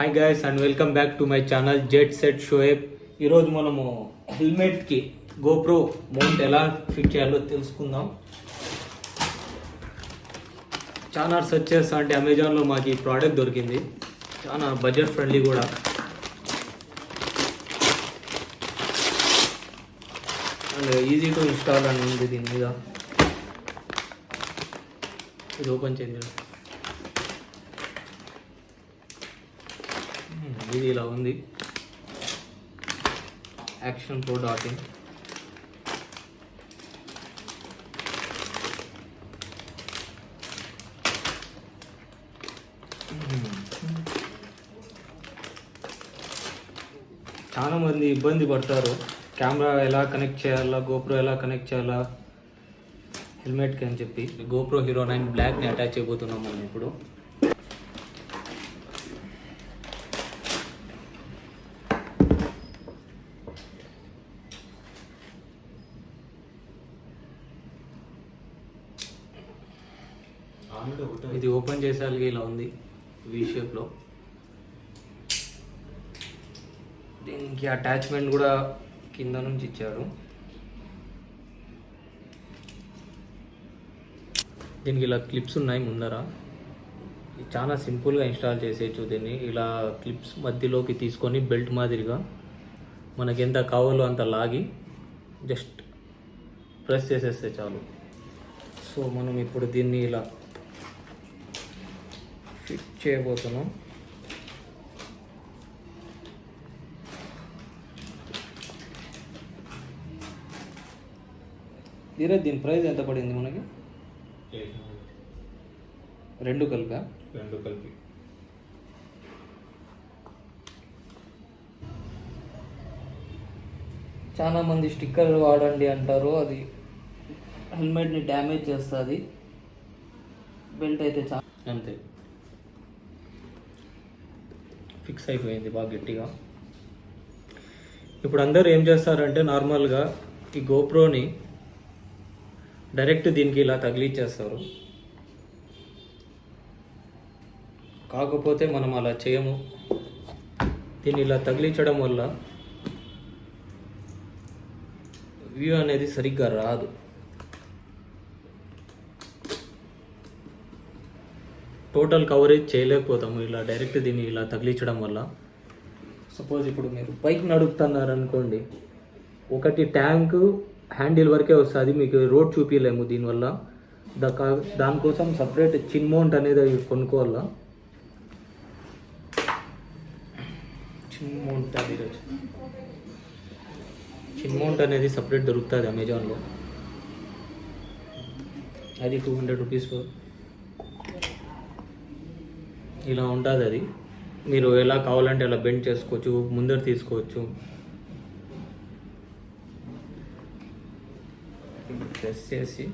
Hi guys and welcome back to my channel jet set Shoaib. ఈరోజు మనము హెల్మెట్కి GoPro mount ఎలా fit చేయాలో తెలుసుకుందాం. చాలా సెర్చ్ చేస్తా అంటే అమెజాన్లో మాకు ఈ ప్రోడక్ట్ దొరికింది. చాలా బడ్జెట్ ఫ్రెండ్లీ కూడా. అండ్ ఈజీ టు ఇన్స్టాల్ అని ఉంది దీని మీద. ఇది ఓపెన్ చేయండి. ఇది ఇలా ఉంది. Action pro.in. చాలా మంది ఇబ్బంది పడతారు, కెమెరా ఎలా కనెక్ట్ చేయాలా, గోప్రో ఎలా కనెక్ట్ చేయాలా హెల్మెట్కి అని చెప్పి. గోప్రో హీరో 9 బ్లాక్ని అటాచ్ చేయబోతున్నాం మనం ఇప్పుడు. ఇది ఓపెన్ చేసేసరికి ఇలా ఉంది, వి షేప్లో. దీనికి అటాచ్మెంట్ కూడా కింద నుంచి ఇచ్చారు. దీనికి ఇలా క్లిప్స్ ఉన్నాయి ముందర. చాలా సింపుల్గా ఇన్స్టాల్ చేసేయచ్చు దీన్ని. ఇలా క్లిప్స్ మధ్యలోకి తీసుకొని బెల్ట్ మాదిరిగా మనకి ఎంత కావాలో అంత లాగి జస్ట్ ప్రెస్ చేసేస్తే చాలు. సో మనం ఇప్పుడు దీన్ని ఇలా ఫిట్ చేయబోతున్నాం. ధీరజ్, దీని ప్రైస్ ఎంత పడింది మనకి? 2 కలిపి. చాలా మంది స్టిక్కర్ వాడండి అంటారు, అది హెల్మెట్ని డ్యామేజ్ చేస్తుంది. బెల్ట్ అయితే చాలా అంతే ఫిక్స్ అయిపోయింది బాగా గట్టిగా. ఇప్పుడు అందరూ ఏం చేస్తారంటే నార్మల్గా ఈ గోప్రోని డైరెక్ట్ దీనికి ఇలా తగిలిచ్చేస్తారు. కాకపోతే మనం అలా చేయము. దీన్ని ఇలా తగిలించడం వల్ల వ్యూ అనేది సరిగ్గా రాదు. టోటల్ కవరేజ్ చేయలేకపోతాము ఇలా డైరెక్ట్ దీన్ని ఇలా తగిలించడం వల్ల. సపోజ్ ఇప్పుడు మీరు బైక్ నడుపుతున్నారు అనుకోండి, ఒకటి ట్యాంక్ హ్యాండిల్ వరకే వస్తుంది, మీకు రోడ్ చూపించలేము దీనివల్ల. దానికోసం సపరేట్ చిన్ మౌంట్ అనేది కొనుక్కోవాలా. చిన్ మౌంట్ అనేది సపరేట్ దొరుకుతుంది అమెజాన్లో. అది 200 రూపీస్ ఇలా ఉంటుంది. అది మీరు ఎలా కావాలంటే అలా బెండ్ చేసుకోవచ్చు, ముందర తీసుకోవచ్చు. ప్రెస్ చేసి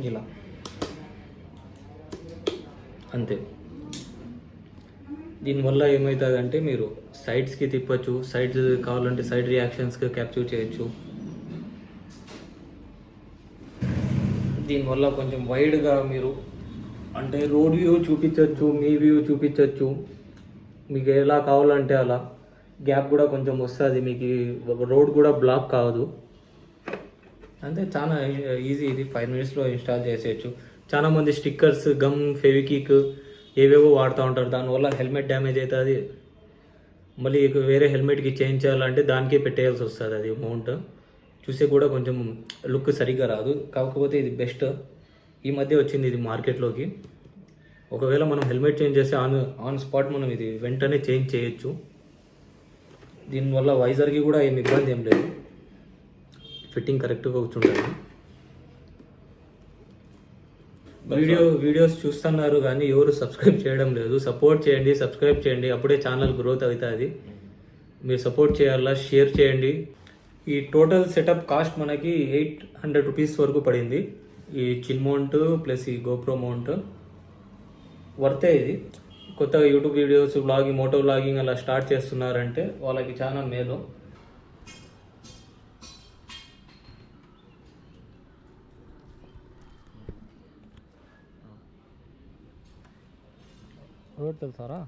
ఇలా అంతే. దీనివల్ల ఏమవుతుందంటే మీరు సైడ్స్కి తిప్పచ్చు, సైడ్స్ కావాలంటే సైడ్ రియాక్షన్స్కి క్యాప్చర్ చేయొచ్చు. దీనివల్ల కొంచెం వైడ్గా మీరు అంటే రోడ్ వ్యూ చూపించవచ్చు, మీ వ్యూ చూపించవచ్చు. మీకు ఎలా కావాలంటే అలా. గ్యాప్ కూడా కొంచెం వస్తుంది, మీకు రోడ్ కూడా బ్లాక్ కావదు. అంతే, చాలా ఈజీ. ఇది 5 మినిట్స్లో ఇన్స్టాల్ చేసేయచ్చు. చాలామంది స్టిక్కర్స్, గమ్, ఫెవికిక్ ఏవేవో వాడుతూ ఉంటారు. దానివల్ల హెల్మెట్ డ్యామేజ్ అవుతుంది. మళ్ళీ వేరే హెల్మెట్కి చేంజ్ చేయాలంటే దానికే పెట్టేయాల్సి వస్తుంది. అది మౌంట్ చూసే కూడా కొంచెం లుక్ సరిగ్గా రాదు. కాకపోతే ఇది బెస్ట్. ఈ మధ్య వచ్చింది ఇది మార్కెట్లోకి. ఒకవేళ మనం హెల్మెట్ చేంజ్ చేస్తే ఆన్ స్పాట్ మనం ఇది వెంటనే చేంజ్ చేయొచ్చు. దీనివల్ల వైజర్కి కూడా ఏమి ఇబ్బంది ఏం లేదు, ఫిట్టింగ్ కరెక్ట్గా కూర్చుంటుంది. వీడియోస్ చూస్తున్నారు కానీ ఎవరు సబ్స్క్రైబ్ చేయడం లేదు. సపోర్ట్ చేయండి, సబ్స్క్రైబ్ చేయండి, అప్పుడే ఛానల్ గ్రోత్ అవుతుంది. మీరు సపోర్ట్ చేయాలా, షేర్ చేయండి. ఈ టోటల్ సెటప్ కాస్ట్ మనకి 800 రూపీస్ వరకు పడింది. ఈ చిన్ మౌంట్ ప్లస్ ఈ గోప్రో మౌంట్ వర్తే. ఇది కొత్తగా YouTube videos, vlogging, moto vlogging అలా స్టార్ట్ చేస్తున్నారంటే వాళ్ళకి చాలా మేలు. రోడ్ తెలుసారా